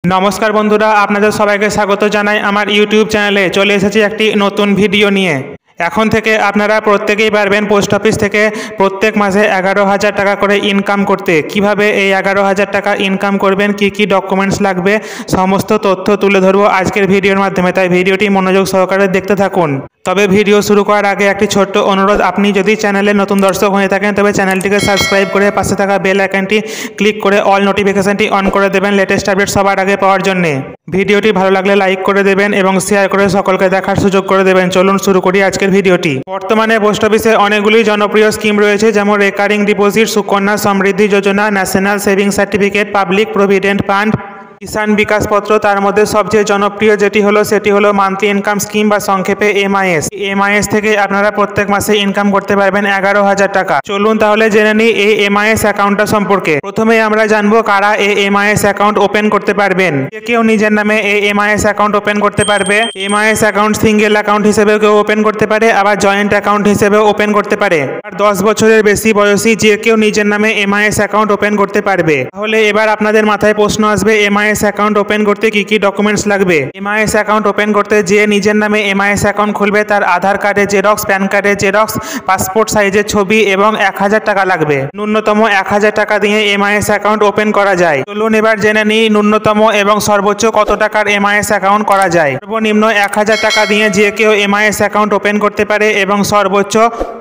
নমস্কার বন্ধুরা, আপনাদের সবাইকে স্বাগত জানাই আমার ইউটিউব চ্যানেলে। চলে এসেছি একটি নতুন ভিডিও নিয়ে। এখন থেকে আপনারা প্রত্যেকেই পারবেন পোস্ট অফিস থেকে প্রত্যেক মাসে 11,000 টাকা করে ইনকাম করতে। কিভাবে এই 11,000 টাকা ইনকাম করবেন, কি কি ডকুমেন্টস লাগবে, সমস্ত তথ্য তুলে ধরবো আজকের ভিডিওর মাধ্যমে। তাই ভিডিওটি মনোযোগ সহকারে দেখতে থাকুন। তবে ভিডিও শুরু করার আগে একটি ছোট্ট অনুরোধ, আপনি যদি চ্যানেলে নতুন দর্শক হয়ে থাকেন তবে চ্যানেলটিকে সাবস্ক্রাইব করে পাশে থাকা বেল আইকনটি ক্লিক করে অল নোটিফিকেশনটি অন করে দেবেন লেটেস্ট আপডেট সবার আগে পাওয়ার জন্য। ভিডিওটি ভালো লাগলে লাইক করে দেবেন এবং শেয়ার করে সকলকে দেখার সুযোগ করে দেবেন। চলুন শুরু করি আজকের ভিডিওটি। বর্তমানে পোস্ট অফিসে অনেকগুলি জনপ্রিয় স্কিম রয়েছে, যেমন recurring deposit, Sukanya Samriddhi Yojana, national saving certificate, public provident fund, Kisan Vikas Patra. তার মধ্যে সবচেয়ে জনপ্রিয় সেটি হলো মান্থলি ইনকাম স্কিম বা সংক্ষেপে এমআইএস। এমআইএস থেকে আপনারা প্রত্যেক মাসে ইনকাম করতে পারবেন 11,000 টাকা। চলুন তাহলে জেনে নিই এই এমআইএস অ্যাকাউন্টটা সম্পর্কে। প্রথমে আমরা জানবো কারা এই এমআইএস অ্যাকাউন্ট ওপেন করতে পারবেন। কেউ নিজের নামে এই এমআইএস অ্যাকাউন্ট ওপেন করতে পারবে। এমআইএস অ্যাকাউন্ট সিঙ্গেল অ্যাকাউন্ট হিসেবে কেউ ওপেন করতে পারে, আবার জয়েন্ট অ্যাকাউন্ট হিসেবেও ওপেন করতে পারে। আর 10 বছরের বেশি বয়সী যে কেউ নিজের নামে এমআইএস অ্যাকাউন্ট ওপেন করতে পারবে। তাহলে এবার আপনাদের মাথায় প্রশ্ন আসবে, এমআইএস অ্যাকাউন্ট ওপেন করতে কি কি ডকুমেন্টস লাগবে। এমআইএস অ্যাকাউন্ট ওপেন করতে যে নিজের নামে এমআইএস অ্যাকাউন্ট খুলবে তার আধার কার্ডের জেরক্স, প্যান কার্ডের জেরক্স, পাসপোর্ট সাইজের ছবি এবং 1,000 টাকা লাগবে। ন্যূনতম 1,000 টাকা দিয়ে এমআইএস অ্যাকাউন্ট ওপেন করা যায়। চলুন এবার জেনে নিই ন্যূনতম এবং সর্বোচ্চ কত টাকার এমআইএস অ্যাকাউন্ট করা যায়। সর্বনিম্ন 1,000 টাকা দিয়ে যে কেউ এমআইএস অ্যাকাউন্ট ওপেন করতে পারে এবং সর্বোচ্চ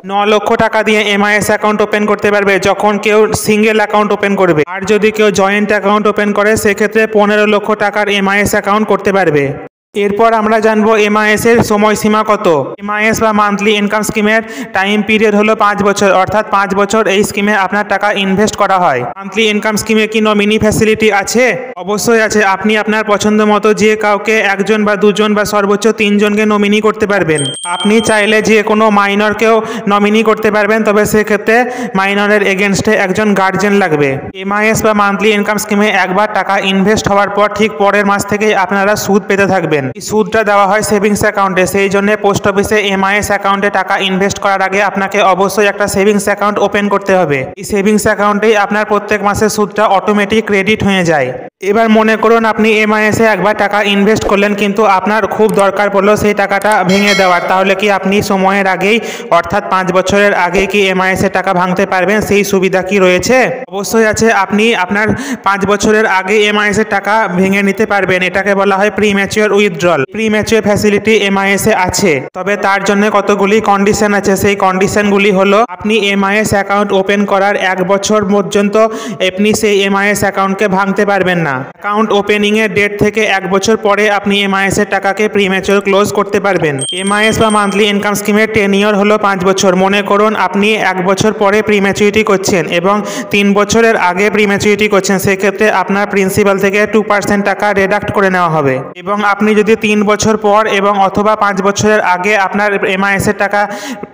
9 লক্ষ টাকা দিয়ে এমআইএস অ্যাকাউন্ট ওপেন করতে পারবে যখন কেউ সিঙ্গেল অ্যাকাউন্ট ওপেন করবে। আর যদি কেউ জয়েন্ট অ্যাকাউন্ট ওপেন করে সেক্ষেত্রে 15 লক্ষ টাকার এমআইএস অ্যাকাউন্ট করতে পারবে। এরপর আমরা জানবো এমআইএস এর সময়সীমা কত। এমআইএস বা মান্থলি ইনকাম স্কিমের টাইম পিরিয়ড হলো 5 বছর, অর্থাৎ 5 বছর এই স্কিমে আপনার টাকা ইনভেস্ট করা হয়। মান্থলি ইনকাম স্কিমে কি নমিনি ফ্যাসিলিটি আছে? অবশ্যই আছে। আপনি আপনার পছন্দ মতো যে কাউকে একজন বা দুজন বা সর্বোচ্চ 3 জনকে নমিনি করতে পারবেন। আপনি চাইলে যে কোনো মাইনরকেও নমিনি করতে পারবেন, তবে সেক্ষেত্রে মাইনরের এগেনস্টে একজন গার্জেন লাগবে। এমআইএস বা মান্থলি ইনকাম স্কিমে একবার টাকা ইনভেস্ট হওয়ার পর ঠিক পরের মাস থেকেই আপনারা সুদ পেতে থাকবেন। এই সুদটা দেওয়া হয় সেভিংস অ্যাকাউন্টে। সেই জন্য পোস্ট অফিসে এমআইএস অ্যাকাউন্টে টাকা ইনভেস্ট করার আগে আপনাকে অবশ্যই একটা সেভিংস অ্যাকাউন্ট ওপেন করতে হবে। এই সেভিংস অ্যাকাউন্টেই আপনার প্রত্যেক মাসে সুদটা অটোমেটিক ক্রেডিট হয়ে যায়। এবার মনে করুন আপনি এমআইএসে একবার টাকা ইনভেস্ট করলেন, কিন্তু আপনার খুব দরকার পড়লো সেই টাকাটা ভেঙে দেওয়ার। তাহলে কি আপনি সময়ের আগেই, অর্থাৎ 5 বছরের আগেই কি এমআইএসে টাকা ভাঙতে পারবেন? সেই সুবিধা কি রয়েছে? অবশ্যই আছে। আপনি আপনার 5 বছরের আগে এমআইএসে টাকা ভেঙে নিতে পারবেন। এটাকে বলা হয় প্রিম্যাচিওর উইথড্রল। প্রিম্যাচিওর ফ্যাসিলিটি এমআইএসে আছে, তবে তার জন্য কতগুলি কন্ডিশন আছে। সেই কন্ডিশনগুলি হলো, আপনি এমআইএস অ্যাকাউন্ট ওপেন করার 1 বছর পর্যন্ত আপনি সেই এমআইএস অ্যাকাউন্টকে ভাঙতে পারবেন না। অ্যাকাউন্ট ওপেনিং এর ডেট থেকে 1 বছর পরে আপনি এমআইএস এর টাকাকে প্রিম্যাচিওর ক্লোজ করতে পারবেন। এমআইএস বা মান্থলি ইনকাম স্কিমের টেনিওর হলো 5 বছর। মনে করুন আপনি 1 বছর পরে প্রিম্যাচুরিটি করছেন এবং 3 বছরের আগে প্রিম্যাচুরিটি করছেন, সেক্ষেত্রে আপনার প্রিন্সিপাল থেকে 2% টাকা ডিডাক্ট করে নেওয়া হবে। এবং আপনি যদি 3 বছর পর এবং অথবা 5 বছরের আগে আপনার এমআইএস এর টাকা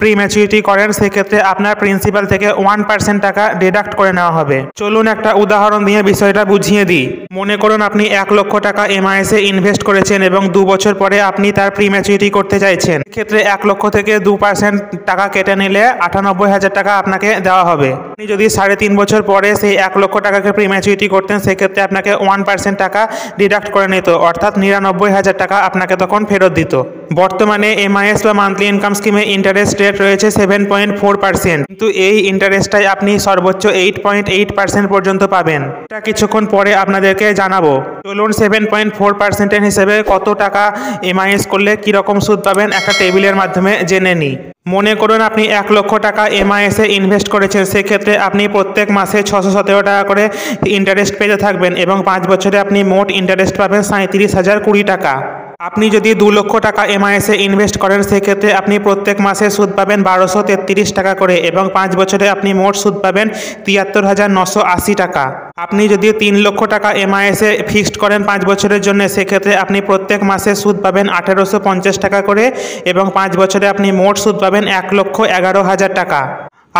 প্রিম্যাচুরিটি করেন, সেক্ষেত্রে আপনার প্রিন্সিপাল থেকে 1% টাকা ডিডাক্ট করে নেওয়া হবে। চলুন একটা উদাহরণ দিয়ে বিষয়টা বুঝিয়ে দিই। মনে করুন আপনি 1 লক্ষ টাকা এমআইএসে ইনভেস্ট করেছেন এবং 2 বছর পরে আপনি তার প্রিম্যাচুরিটি করতে চাইছেন। ক্ষেত্রে 1 লক্ষ থেকে 2% টাকা কেটে নিলে 98,000 টাকা আপনাকে দেওয়া হবে। আপনি যদি 3.5 বছর পরে সেই 1 লক্ষ টাকাকে প্রিম্যাচুরিটি করতেন, সেক্ষেত্রে আপনাকে 1% টাকা ডিডাক্ট করে নিত, অর্থাৎ 99,000 টাকা আপনাকে তখন ফেরত দিত। বর্তমানে এমআইএস বা মান্থলি ইনকাম স্কিমে ইন্টারেস্ট রেট রয়েছে 7.4%, কিন্তু এই ইন্টারেস্টটাই আপনি সর্বোচ্চ 8.8% পর্যন্ত পাবেন। এটা কিছুক্ষণ পরে আপনাদেরকে জানাবো। চলুন 7.4% হিসেবে কত টাকা এমআইএস করলে কিরকম সুদ পাবেন একটা টেবিলের মাধ্যমে জেনে নিই। মনে করুন আপনি 1 লক্ষ টাকা এমআইএসে ইনভেস্ট করেছেন, সেক্ষেত্রে আপনি প্রত্যেক মাসে 617 টাকা করে ইন্টারেস্ট পেতে থাকবেন এবং 5 বছরে আপনি মোট ইন্টারেস্ট পাবেন 37,020 টাকা। আপনি যদি 2 লক্ষ টাকা এমআইএসে ইনভেস্ট করেন, সেক্ষেত্রে আপনি প্রত্যেক মাসে সুদ পাবেন 1233 টাকা করে এবং 5 বছরে আপনি মোট সুদ পাবেন 73,980 টাকা। আপনি যদি 3 লক্ষ টাকা এমআইএসে ফিক্সড করেন 5 বছরের জন্য, সেক্ষেত্রে আপনি প্রত্যেক মাসে সুদ পাবেন 1850 টাকা করে এবং 5 বছরে আপনি মোট সুদ পাবেন 1,11,000 টাকা।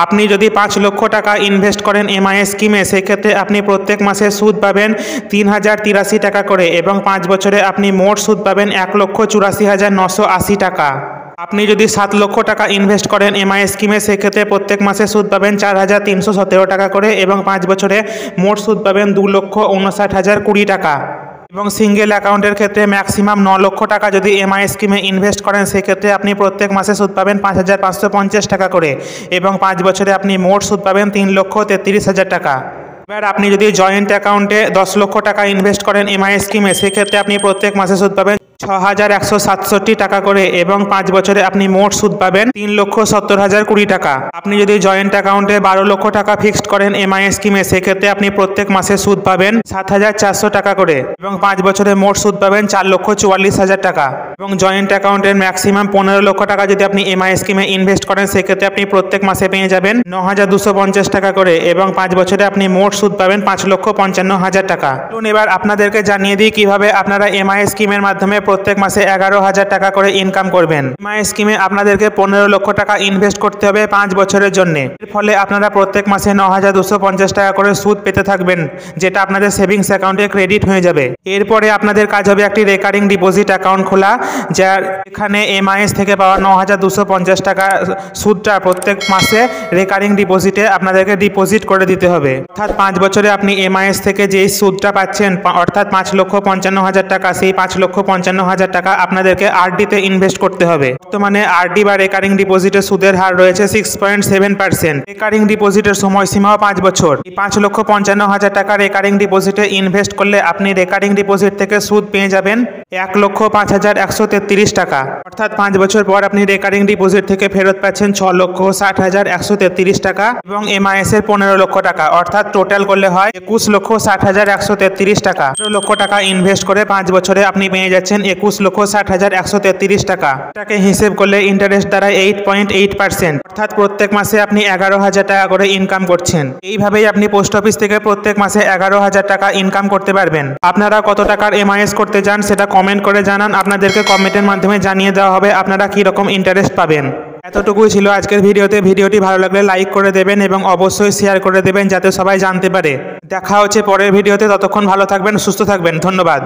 আপনি যদি 5 লক্ষ টাকা ইনভেস্ট করেন এমআইএস স্কিমে, সেক্ষেত্রে আপনি প্রত্যেক মাসে সুদ পাবেন 3,083 টাকা করে এবং 5 বছরে আপনি মোট সুদ পাবেন 1,84,980 টাকা। আপনি যদি 7 লক্ষ টাকা ইনভেস্ট করেন এমআইএস স্কিমে, সেক্ষেত্রে প্রত্যেক মাসে সুদ পাবেন 4,317 টাকা করে এবং 5 বছরে মোট সুদ পাবেন 2,59,020 টাকা। এবং সিঙ্গেল অ্যাকাউন্টের ক্ষেত্রে ম্যাক্সিমাম 9 লক্ষ টাকা যদি এমআই স্কিমে ইনভেস্ট করেন সেক্ষেত্রে আপনি প্রত্যেক মাসে সুদ পাবেন 5,550 টাকা করে এবং 5 বছরে আপনি মোট সুদ পাবেন 3,33,000 টাকা। এবার আপনি যদি জয়েন্ট অ্যাকাউন্টে 10 লক্ষ টাকা ইনভেস্ট করেন এমআই স্কিমে সেক্ষেত্রে আপনি প্রত্যেক মাসে সুদ পাবেন 6,167 টাকা করে এবং 5 বছরে আপনি মোট সুদ পাবেন 3,70,020 টাকা। আপনি যদি জয়েন্ট অ্যাকাউন্টে 12 লক্ষ টাকা ফিক্সড করেন এমআই স্কিমে সেক্ষেত্রে আপনি প্রত্যেক মাসে সুদ পাবেন 7,400 টাকা করে এবং 5 বছরে মোট সুদ পাবেন 4,44,000 টাকা। এবং জয়েন্ট অ্যাকাউন্টের ম্যাক্সিমাম 15 লক্ষ টাকা যদি আপনি এমআই স্কিমে ইনভেস্ট করেন সেক্ষেত্রে আপনি প্রত্যেক মাসে পেয়ে যাবেন 9,250 টাকা করে এবং 5 বছরে আপনি মোট সুদ পাবেন 5,55,000 টাকা। এবার আপনাদেরকে জানিয়ে দিই কিভাবে আপনারা এমআই স্কিমের মাধ্যমে প্রত্যেক মাসে 11,000 টাকা করে ইনকাম করবেন। এমআই স্কিমে আপনাদেরকে 15 লক্ষ টাকা ইনভেস্ট করতে হবে 5 বছরের জন্য। এর ফলে আপনারা প্রত্যেক মাসে 9,250 টাকা করে সুদ পেতে থাকবেন যেটা আপনাদের সেভিংস অ্যাকাউন্টে ক্রেডিট হয়ে যাবে। এরপরে আপনাদের কাজ হবে একটি রেকারিং ডিপোজিট অ্যাকাউন্ট খোলা, যার এখানে এমআইএস থেকে পাওয়া 9,250 টাকা সুদটা প্রত্যেক মাসে রেকারিং ডিপোজিটে আপনাদেরকে ডিপোজিট করে দিতে হবে। অর্থাৎ 5 বছরে আপনি এমআইএস থেকে যেই সুদটা পাচ্ছেন অর্থাৎ 5,55,000 টাকা, সেই 5,55,000 টাকা আপনাদেরকে আরডিতে ইনভেস্ট করতে হবে। বর্তমানে আরডি বা রেকারিং ডিপোজিটের সুদের হার রয়েছে 6.7%। রেকারিং ডিপোজিটের সময়সীমাও 5 বছর। এই 5,55,000 টাকা রেকারিং ডিপোজিটে ইনভেস্ট করলে আপনি রেকারিং ডিপোজিট থেকে সুদ পেয়ে যাবেন 1,05,133 টাকা। অর্থাৎ 5 বছর পর আপনি রেকারিং ডিপোজিট থেকে ফেরত পাচ্ছেন 6,60,133 টাকা এবং এমআইএস এর 15 লক্ষ টাকা। অর্থাৎ টোটাল করলে হয় 21,60,133 টাকা। 15 লক্ষ টাকা ইনভেস্ট করে 5 বছরে আপনি পেয়ে যাচ্ছেন 21,60,133 টাকা। এটাকে হিসেব করলে ইন্টারেস্ট দাঁড়ায় 8.8%। অর্থাৎ প্রত্যেক মাসে আপনি 11,000 টাকা করে ইনকাম করছেন। এইভাবেই আপনি পোস্ট অফিস থেকে প্রত্যেক মাসে 11,000 টাকা ইনকাম করতে পারবেন। আপনারা কত টাকার এমআইএস করতে চান সেটা কমেন্ট করে জানান, আপনাদেরকে কমেন্টের মাধ্যমে জানিয়ে দেওয়া হবে আপনারা কি রকম ইন্টারেস্ট পাবেন। এতটুকুই ছিল আজকের ভিডিওতে। ভিডিওটি ভালো লাগলে লাইক করে দেবেন এবং অবশ্যই শেয়ার করে দেবেন যাতে সবাই জানতে পারে। দেখা হচ্ছে পরের ভিডিওতে, ততক্ষণ ভালো থাকবেন, সুস্থ থাকবেন, ধন্যবাদ।